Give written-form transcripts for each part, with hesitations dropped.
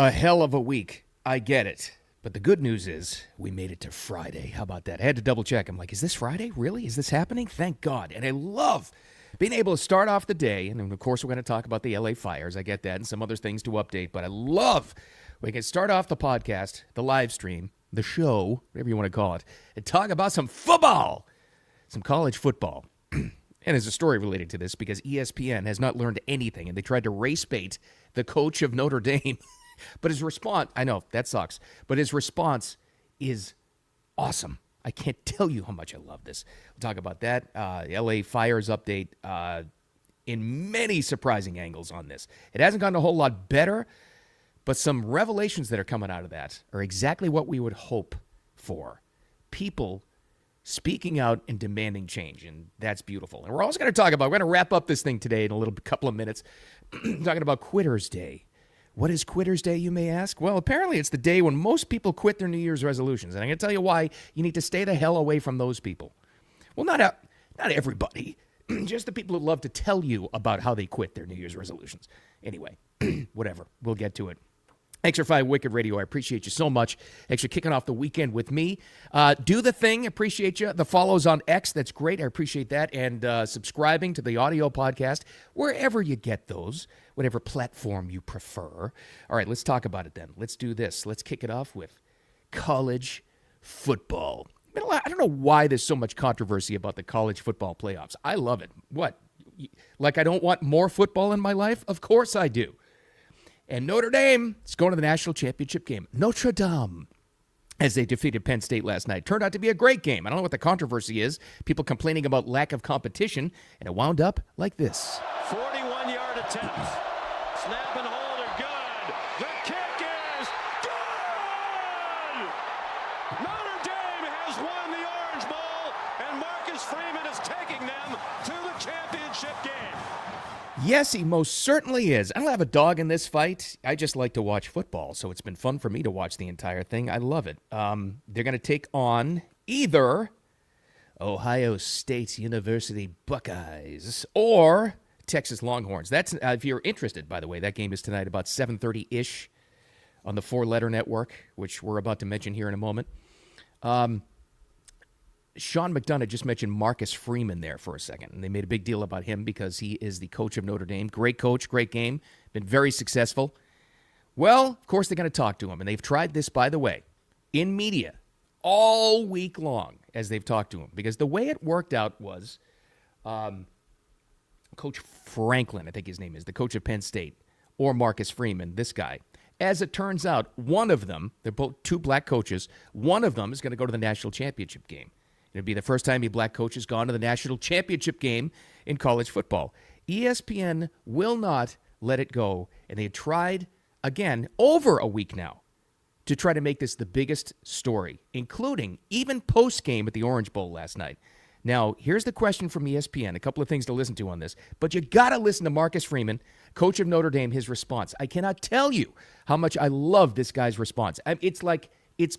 A hell of a week. I get it. But the good news is we made it to Friday. How about that? I had to double check. I'm like, is this Friday? Really? Is this happening? Thank God. And I love being able to start off the day. And then, of course, we're going to talk about the LA fires. I get that and some other things to update. But I love we can start off the podcast, the live stream, the show, whatever you want to call it, and talk about some football, some college football. And there's a story related to this because ESPN has not learned anything. And they tried to race bait the coach of Notre Dame. But his response, I know, that sucks. But his response is awesome. I can't tell you how much I love this. We'll talk about that. LA Fires update in many surprising angles on this. It hasn't gotten a whole lot better, but some revelations that are coming out of that are exactly what we would hope for. People speaking out and demanding change, and that's beautiful. And we're also going to talk about, we're going to wrap up this thing today in a couple of minutes, talking about Quitter's Day. What is Quitter's Day, you may ask? Well, apparently it's the day when most people quit their New Year's resolutions. And I'm going to tell you why you need to stay the hell away from those people. Well, not everybody. Just the people who love to tell you about how they quit their New Year's resolutions. Anyway, whatever. We'll get to it. Thanks for finding Wicked Radio. I appreciate you so much. Thanks for kicking off the weekend with me. Do the thing. Appreciate you. The follows on X. That's great. I appreciate that. And subscribing to the audio podcast, wherever you get those, whatever platform you prefer. All right, let's talk about it then. Let's do this. Let's kick it off with college football. I don't know why there's so much controversy about the college football playoffs. I love it. What? Like I don't want more football in my life? Of course I do. And Notre Dame is going to the national championship game. Notre Dame, as they defeated Penn State last night. Turned out to be a great game. I don't know what the controversy is. People complaining about lack of competition. And it wound up like this. 41-yard attempt. Snap and hold are good. The kick is good! Notre Dame has won the Orange Bowl, and Marcus Freeman is taking them to the championship game. Yes, he most certainly is. I don't have a dog in this fight. I just like to watch football, so it's been fun for me to watch the entire thing. I love it. They're going to take on either Ohio State University Buckeyes or Texas Longhorns. That's if you're interested, by the way. That game is tonight about 7:30-ish on the Four-Letter Network, which we're about to mention here in a moment. Sean McDonough just mentioned Marcus Freeman there for a second, and they made a big deal about him because he is the coach of Notre Dame. Great coach, great game, been very successful. Well, of course, they're going to talk to him, and they've tried this, by the way, in media all week long as they've talked to him, because the way it worked out was Coach Franklin, I think his name is, the coach of Penn State, or Marcus Freeman, this guy. As it turns out, one of them, they're both two black coaches, one of them is going to go to the national championship game. It'd be the first time a black coach has gone to the national championship game in college football. ESPN will not let it go, and they had tried, again, over a week now, to try to make this the biggest story, including even post-game at the Orange Bowl last night. Now, here's the question from ESPN, a couple of things to listen to on this, but you got to listen to Marcus Freeman, coach of Notre Dame, his response. I cannot tell you how much I love this guy's response. It's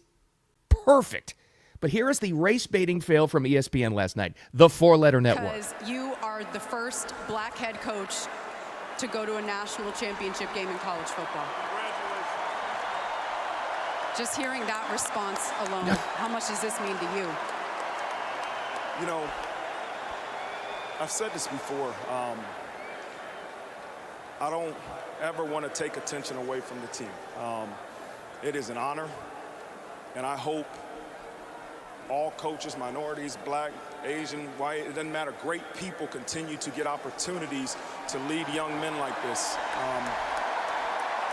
perfect. But here is the race-baiting fail from ESPN last night, the Four-Letter Network. Because you are the first black head coach to go to a national championship game in college football. Just hearing that response alone, how much does this mean to you? You know, I've said this before. I don't ever want to take attention away from the team. It is an honor, and I hope all coaches, minorities, black, Asian, white, it doesn't matter. Great people continue to get opportunities to lead young men like this.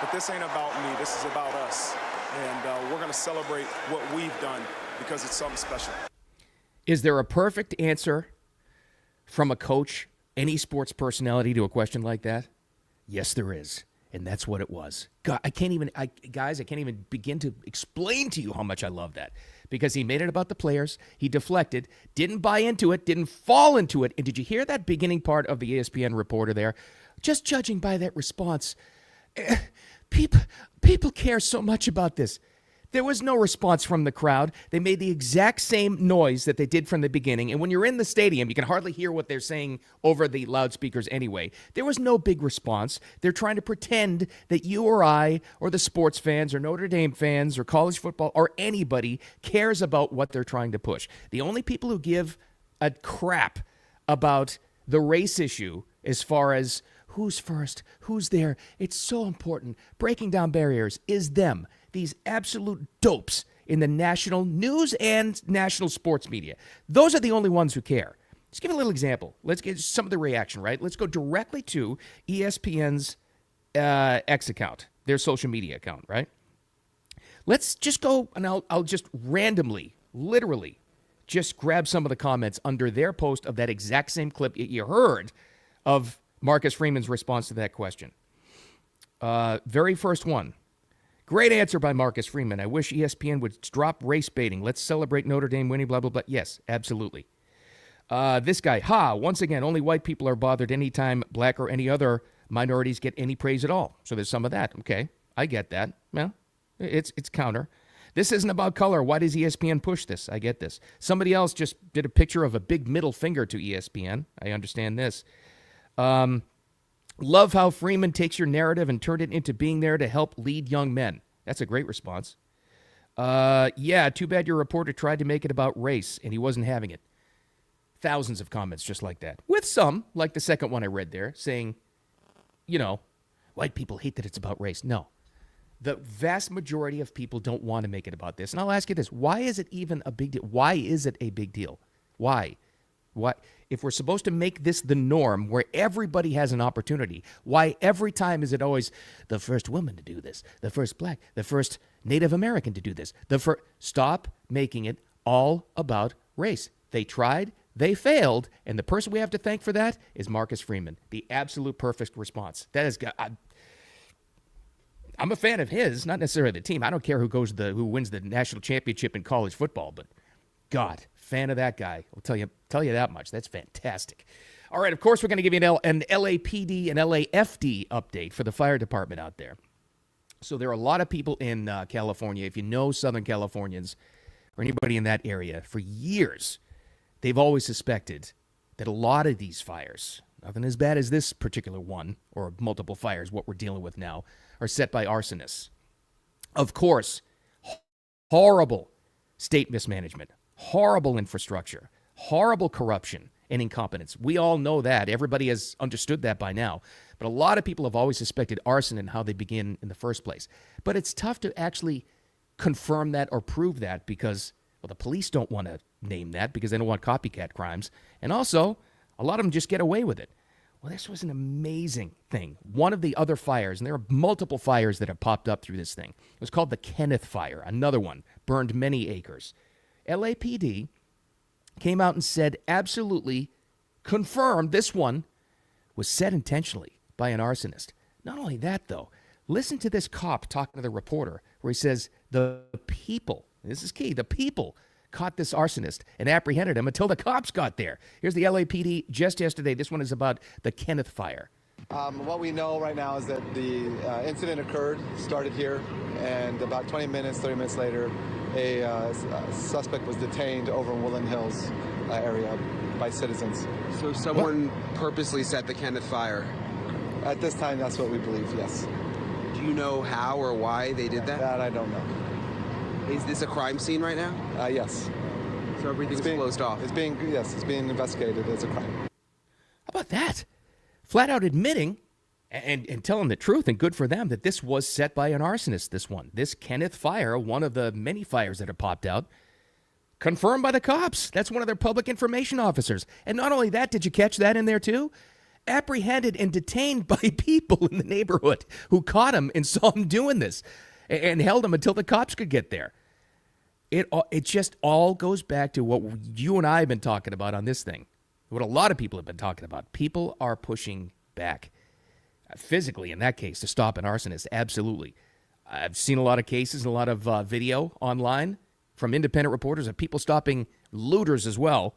But this ain't about me. This is about us. And we're going to celebrate what we've done because it's something special. Is there a perfect answer from a coach, any sports personality, to a question like that? Yes, there is. And that's what it was. God, I can't even begin to explain to you how much I love that. Because he made it about the players. He deflected, didn't buy into it, didn't fall into it. And did you hear that beginning part of the ESPN reporter there? Just judging by that response, people care so much about this. There was no response from the crowd. They made the exact same noise that they did from the beginning. And when you're in the stadium, you can hardly hear what they're saying over the loudspeakers anyway. There was no big response. They're trying to pretend that you or I or the sports fans or Notre Dame fans or college football or anybody cares about what they're trying to push. The only people who give a crap about the race issue as far as who's first, who's there, it's so important, breaking down barriers, is them. These absolute dopes in the national news and national sports media. Those are the only ones who care. Let's give a little example. Let's get some of the reaction, right? Let's go directly to ESPN's X account, their social media account, right? Let's just go, and I'll just randomly, literally, just grab some of the comments under their post of that exact same clip you heard of Marcus Freeman's response to that question. Very first one. Great answer by Marcus Freeman. I wish ESPN would drop race baiting. Let's celebrate Notre Dame winning, blah, blah, blah. Yes, absolutely. This guy, once again, only white people are bothered anytime black or any other minorities get any praise at all. So there's some of that. Okay, I get that. Well, it's counter. This isn't about color. Why does ESPN push this? I get this. Somebody else just did a picture of a big middle finger to ESPN. I understand this. Love how Freeman takes your narrative and turned it into being there to help lead young men. That's a great response. Yeah, too bad your reporter tried to make it about race and he wasn't having it. Thousands of comments just like that. With some, like the second one I read there, saying, white people hate that it's about race. No. The vast majority of people don't want to make it about this. And I'll ask you this. Why is it even a big deal? Why is it a big deal? Why? What if we're supposed to make this the norm where everybody has an opportunity? Why every time is it always the first woman to do this, the first black, the first Native American to do this? Stop making it all about race. They tried, they failed, and the person we have to thank for that is Marcus Freeman. The absolute perfect response. That is, I'm a fan of his, not necessarily the team. I don't care who wins the national championship in college football, but God, fan of that guy. I'll tell you that much. That's fantastic. All right, of course, we're going to give you an LAPD and LAFD update for the fire department out there. So there are a lot of people in California. If you know Southern Californians or anybody in that area, for years, they've always suspected that a lot of these fires, nothing as bad as this particular one or multiple fires, what we're dealing with now, are set by arsonists. Of course, horrible state mismanagement. Horrible infrastructure, horrible corruption and incompetence. We all know that. Everybody has understood that by now. But a lot of people have always suspected arson and how they begin in the first place. But it's tough to actually confirm that or prove that because, well, the police don't want to name that because they don't want copycat crimes. And also, a lot of them just get away with it. Well, this was an amazing thing. One of the other fires, and there are multiple fires that have popped up through this thing. It was called the Kenneth Fire. Another one burned many acres. LAPD came out and said absolutely confirmed this one was set intentionally by an arsonist. Not only that, though, listen to this cop talking to the reporter where he says the people, this is key, the people caught this arsonist and apprehended him until the cops got there. Here's the LAPD just yesterday. This one is about the Kenneth Fire. What we know right now is that the incident started here, and about 30 minutes later, a suspect was detained over in Woodland Hills area by citizens. So someone purposely set the Kenneth Fire? At this time, that's what we believe, yes. Do you know how or why they did that? That I don't know. Is this a crime scene right now? Yes. So everything's closed off? It's being investigated as a crime. How about that? Flat out admitting and telling the truth, and good for them, that this was set by an arsonist, this one. This Kenneth Fire, one of the many fires that have popped out, confirmed by the cops. That's one of their public information officers. And not only that, did you catch that in there too? Apprehended and detained by people in the neighborhood who caught him and saw him doing this and held him until the cops could get there. It just all goes back to what you and I have been talking about on this thing. What a lot of people have been talking about. People are pushing back physically, in that case, to stop an arsonist. Absolutely. I've seen a lot of cases, a lot of video online from independent reporters of people stopping looters as well,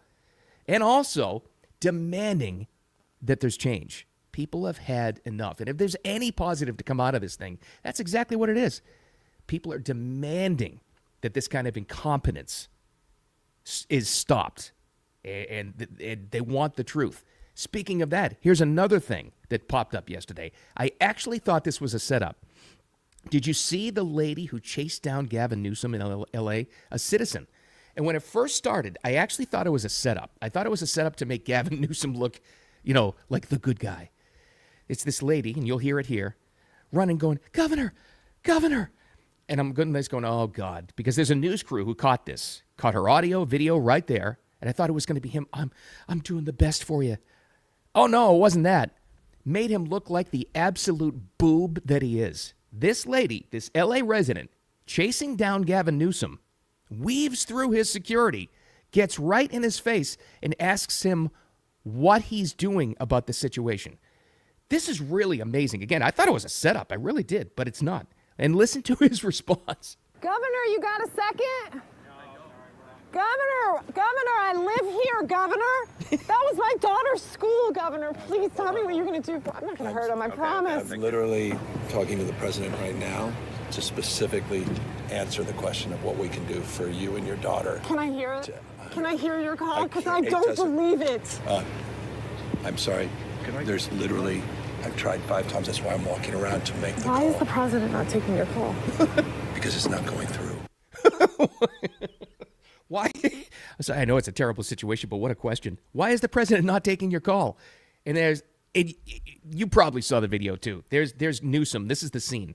and also demanding that there's change. People have had enough. And if there's any positive to come out of this thing, that's exactly what it is. People are demanding that this kind of incompetence is stopped, and they want the truth. Speaking of that, here's another thing that popped up yesterday. I actually thought this was a setup. Did you see the lady who chased down Gavin Newsom in L.A., a citizen? And when it first started, I actually thought it was a setup. I thought it was a setup to make Gavin Newsom look, like the good guy. It's this lady, and you'll hear it here, running, going, "Governor, Governor." And I'm going, oh, God, because there's a news crew who caught her audio, video right there, and I thought it was going to be him. I'm doing the best for you. Oh, no, it wasn't that. Made him look like the absolute boob that he is. This lady, this L.A. resident, chasing down Gavin Newsom, weaves through his security, gets right in his face, and asks him what he's doing about the situation. This is really amazing. Again, I thought it was a setup. I really did, but it's not. And listen to his response. Governor, you got a second? Governor, I live here, Governor. That was my daughter's school, Governor. Please tell me what you're going to do. I'm not going to hurt him, I promise. I'm literally talking to the president right now to specifically answer the question of what we can do for you and your daughter. Can I hear it? Can I hear your call? Because I don't believe it. I'm sorry. There's literally, I've tried 5 times. That's why I'm walking around to make the call. Why is the president not taking your call? Because it's not going through. Why? I know it's a terrible situation, but what a question. Why is the president not taking your call? And you probably saw the video too. There's Newsom. This is the scene.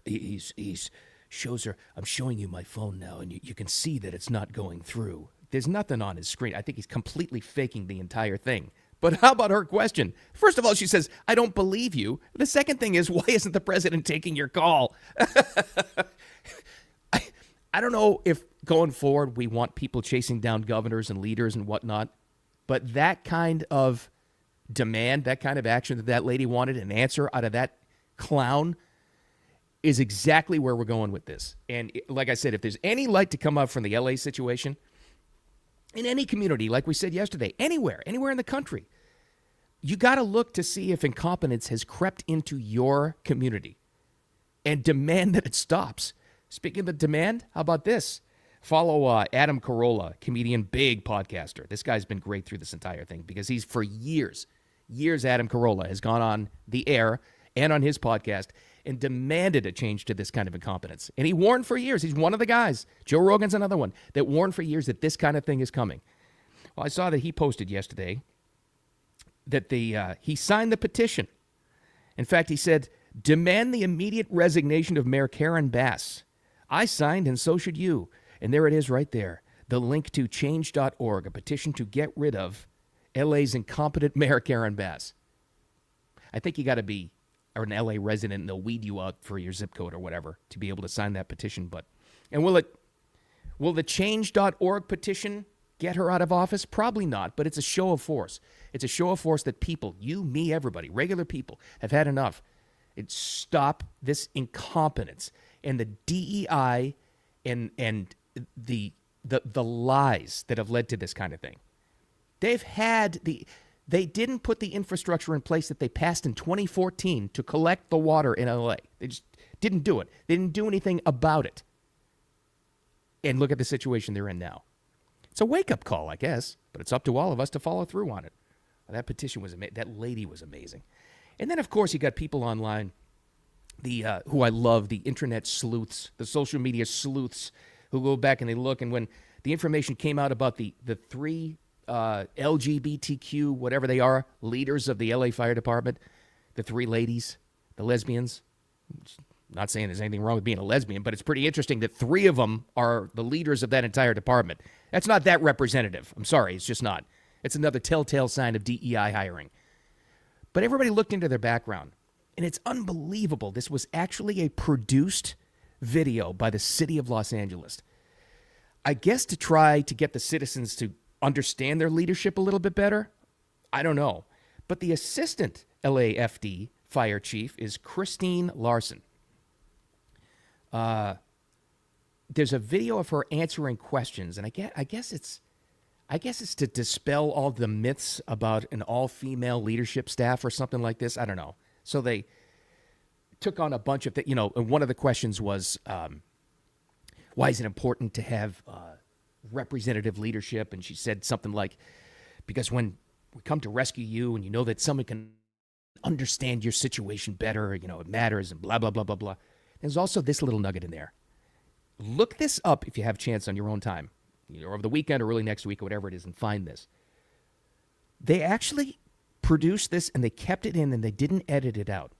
He's shows her, "I'm showing you my phone now, and you can see that it's not going through." There's nothing on his screen. I think he's completely faking the entire thing. But how about her question? First of all, she says, "I don't believe you." The second thing is, why isn't the president taking your call? I don't know if going forward we want people chasing down governors and leaders and whatnot, but that kind of demand, that kind of action that lady wanted, an answer out of that clown, is exactly where we're going with this. And like I said, if there's any light to come up from the LA situation, in any community, like we said yesterday, anywhere in the country, you got to look to see if incompetence has crept into your community and demand that it stops. Speaking of the demand, how about this? Follow Adam Carolla, comedian, big podcaster. This guy's been great through this entire thing because he's, for years, Adam Carolla has gone on the air and on his podcast and demanded a change to this kind of incompetence. And he warned for years. He's one of the guys, Joe Rogan's another one, that warned for years that this kind of thing is coming. Well, I saw that he posted yesterday that he signed the petition. In fact, he said, "Demand the immediate resignation of Mayor Karen Bass. I signed, and so should you." And there it is right there. The link to change.org, a petition to get rid of LA's incompetent Mayor Karen Bass. I think you got to be an LA resident and they'll weed you out for your zip code or whatever to be able to sign that petition. And will the change.org petition get her out of office? Probably not, but it's a show of force. It's a show of force that people, you, me, everybody, regular people, have had enough. Stop this incompetence and the DEI and the lies that have led to this kind of thing. They didn't put the infrastructure in place that they passed in 2014 to collect the water in LA. They just didn't do it. They didn't do anything about it. And look at the situation they're in now. It's a wake-up call, I guess, but it's up to all of us to follow through on it. That petition was amazing. That lady was amazing. And then, of course, you got people online, who I love, the internet sleuths, the social media sleuths, who go back and they look. And when the information came out about the 3 LGBTQ, whatever they are, leaders of the LA Fire Department, the 3 ladies, the lesbians. Not saying there's anything wrong with being a lesbian, but it's pretty interesting that 3 of them are the leaders of that entire department. That's not that representative. I'm sorry, it's just not. It's another telltale sign of DEI hiring. But everybody looked into their background, and it's unbelievable. This was actually a produced video by the city of Los Angeles. I guess to try to get the citizens to understand their leadership a little bit better? I don't know. But the assistant LAFD fire chief is Christine Larson. There's a video of her answering questions, and I guess it's to dispel all the myths about an all-female leadership staff or something like this. I don't know. So took on a bunch of, and one of the questions was, why is it important to have representative leadership? And she said something like, because when we come to rescue you and you know that someone can understand your situation better, it matters and blah, blah, blah, blah, blah. There's also this little nugget in there. Look this up if you have a chance on your own time, over the weekend or early next week or whatever it is, and find this. They actually produced this and they kept it in and they didn't edit it out.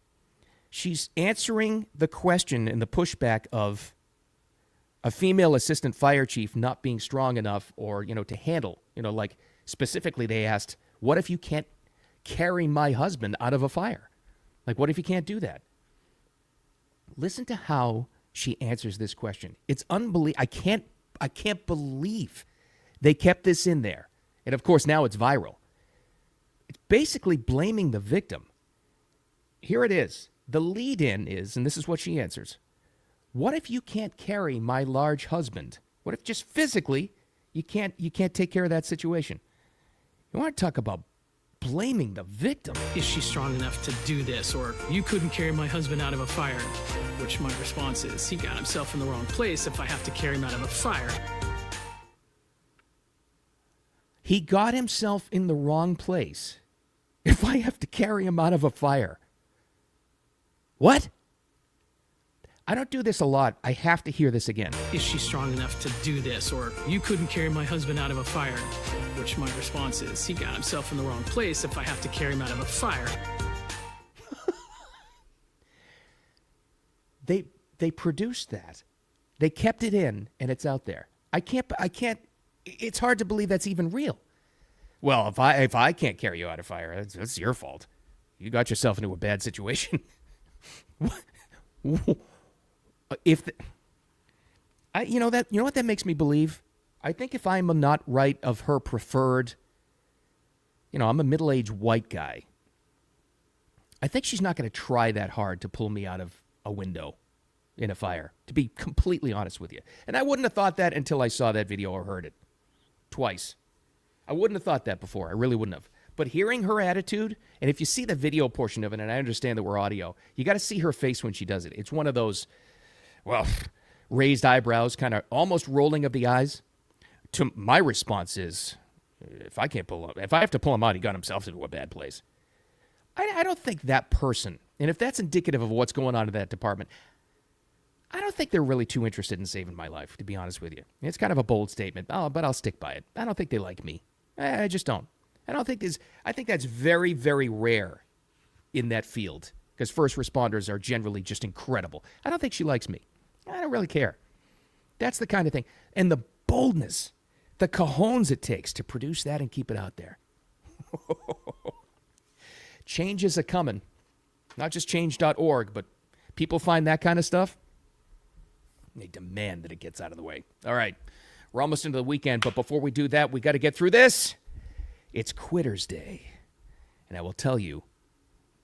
She's answering the question and the pushback of a female assistant fire chief not being strong enough or, to handle, like specifically they asked, what if you can't carry my husband out of a fire? Like, what if you can't do that? Listen to how she answers this question. It's unbelievable. I can't believe they kept this in there. And of course, now it's viral. It's basically blaming the victim. Here it is. The lead-in is, and this is what she answers. What if you can't carry my large husband? What if just physically you can't take care of that situation? You want to talk about blaming the victim? Is she strong enough to do this? Or you couldn't carry my husband out of a fire? Which my response is, he got himself in the wrong place if I have to carry him out of a fire. He got himself in the wrong place if I have to carry him out of a fire. What? I don't do this a lot. I have to hear this again. Is she strong enough to do this? Or you couldn't carry my husband out of a fire? Which my response is, he got himself in the wrong place if I have to carry him out of a fire. They produced that. They kept it in, and it's out there. I can't, it's hard to believe that's even real. Well, if I can't carry you out of fire, that's your fault. You got yourself into a bad situation. You know what that makes me believe? I think if I'm not right of her preferred, I'm a middle-aged white guy. I think she's not going to try that hard to pull me out of a window in a fire, to be completely honest with you. And I wouldn't have thought that until I saw that video or heard it twice. I wouldn't have thought that before. I really wouldn't have. But hearing her attitude, and if you see the video portion of it, and I understand that we're audio, you got to see her face when she does it. It's one of those, raised eyebrows, kind of almost rolling of the eyes. To my response is, if I have to pull him out, he got himself into a bad place. I don't think that person, and if that's indicative of what's going on in that department, I don't think they're really too interested in saving my life, to be honest with you. It's kind of a bold statement, but I'll stick by it. I don't think they like me. I just don't. I think that's very, very rare in that field because first responders are generally just incredible. I don't think she likes me. I don't really care. That's the kind of thing. And the boldness, the cajones it takes to produce that and keep it out there. Change is a-coming. Not just change.org, but people find that kind of stuff. They demand that it gets out of the way. All right. We're almost into the weekend, but before we do that, we got to get through this. It's Quitter's Day. And I will tell you,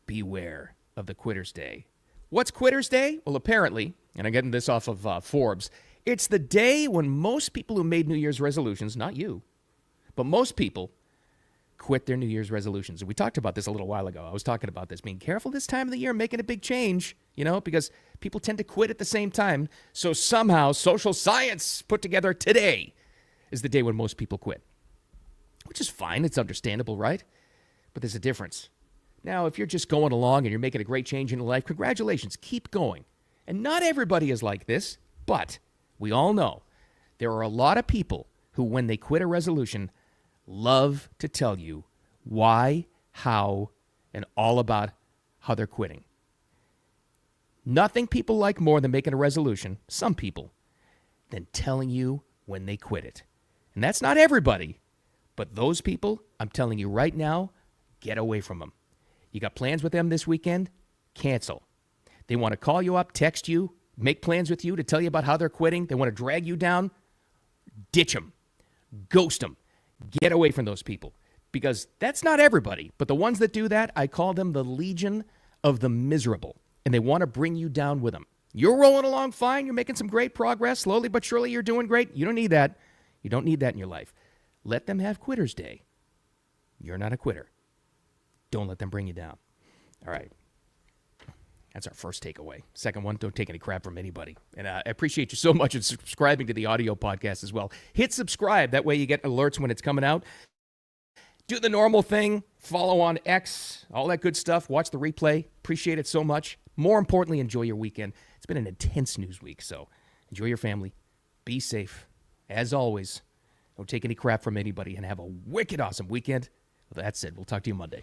beware of the Quitter's Day. What's Quitter's Day? Well, apparently, and I'm getting this off of Forbes, it's the day when most people who made New Year's resolutions, not you, but most people quit their New Year's resolutions. And we talked about this a little while ago. I was talking about this, being careful this time of the year, making a big change, because people tend to quit at the same time. So somehow social science put together today is the day when most people quit, which is fine. It's understandable, right? But there's a difference. Now, if you're just going along and you're making a great change in your life, congratulations. Keep going. And not everybody is like this, but we all know there are a lot of people who, when they quit a resolution, love to tell you why, how, and all about how they're quitting. Nothing people like more than making a resolution, some people, than telling you when they quit it. And that's not everybody, but those people, I'm telling you right now, get away from them. You got plans with them this weekend? Cancel. They want to call you up, text you, make plans with you to tell you about how they're quitting. They want to drag you down. Ditch them. Ghost them. Get away from those people, because that's not everybody. But the ones that do that, I call them the Legion of the Miserable, and they want to bring you down with them. You're rolling along fine. You're making some great progress. Slowly but surely, you're doing great. You don't need that. You don't need that in your life. Let them have Quitter's Day. You're not a quitter. Don't let them bring you down. All right. That's our first takeaway. Second one, don't take any crap from anybody. And I appreciate you so much for subscribing to the audio podcast as well. Hit subscribe. That way you get alerts when it's coming out. Do the normal thing. Follow on X, all that good stuff. Watch the replay. Appreciate it so much. More importantly, enjoy your weekend. It's been an intense news week, so enjoy your family. Be safe. As always, don't take any crap from anybody and have a wicked awesome weekend. With that said, we'll talk to you Monday.